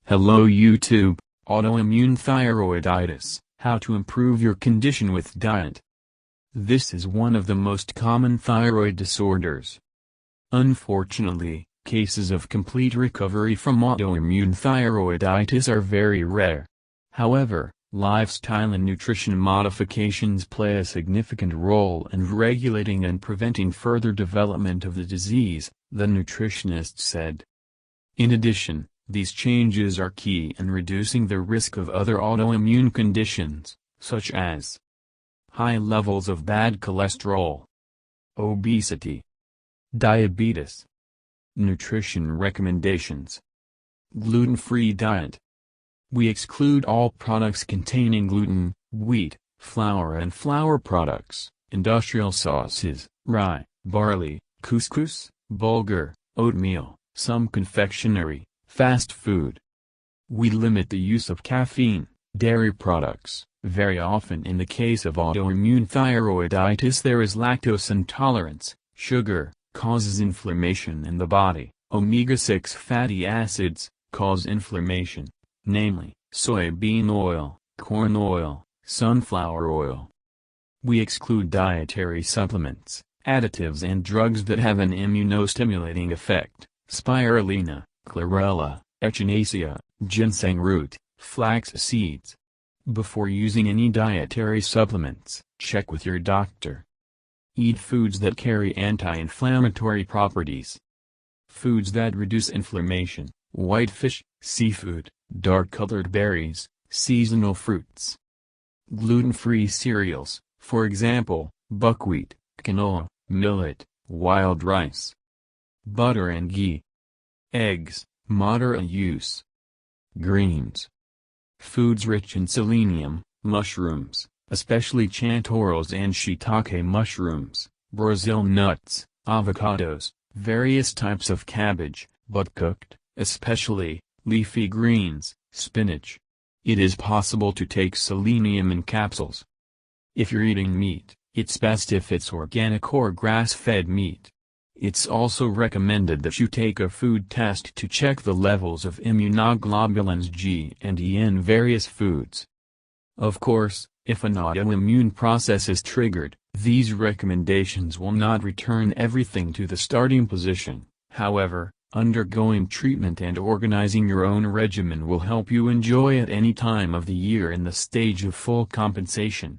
Hello YouTube, autoimmune thyroiditis, how to improve your condition with diet. This is one of the most common thyroid disorders. Unfortunately, cases of complete recovery from autoimmune thyroiditis are very rare. However, lifestyle and nutrition modifications play a significant role in regulating and preventing further development of the disease, the nutritionist said. In addition, these changes are key in reducing the risk of other autoimmune conditions, such as high levels of bad cholesterol, obesity, diabetes. Nutrition recommendations. Gluten-free diet. We exclude all products containing gluten, wheat, flour and flour products, industrial sauces, rye, barley, couscous, bulgur, oatmeal, some confectionery, fast food. We limit the use of caffeine, dairy products. Very often in the case of autoimmune thyroiditis there is lactose intolerance. Sugar causes inflammation in the body. Omega-6 fatty acids cause inflammation, namely, soybean oil, corn oil, sunflower oil. We exclude dietary supplements, additives and drugs that have an immunostimulating effect, spirulina, chlorella, echinacea, ginseng root, flax seeds. Before using any dietary supplements, check with your doctor. Eat foods that carry anti-inflammatory properties. Foods that reduce inflammation: white fish, seafood, dark-colored berries, seasonal fruits. Gluten-free cereals, for example, buckwheat, quinoa, millet, wild rice. Butter and ghee. Eggs, moderate use. Greens. Foods rich in selenium, mushrooms, especially chanterelles and shiitake mushrooms, Brazil nuts, avocados, various types of cabbage, but cooked, especially, leafy greens, spinach. It is possible to take selenium in capsules. If you're eating meat, it's best if it's organic or grass-fed meat. It's also recommended that you take a food test to check the levels of immunoglobulins G and E in various foods. Of course, if an autoimmune process is triggered, these recommendations will not return everything to the starting position. However, undergoing treatment and organizing your own regimen will help you enjoy at any time of the year in the stage of full compensation.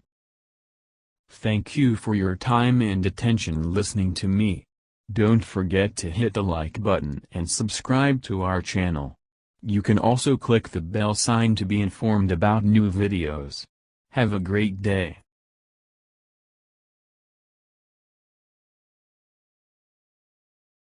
Thank you for your time and attention listening to me. Don't forget to hit the like button and subscribe to our channel. You can also click the bell sign to be informed about new videos. Have a great day.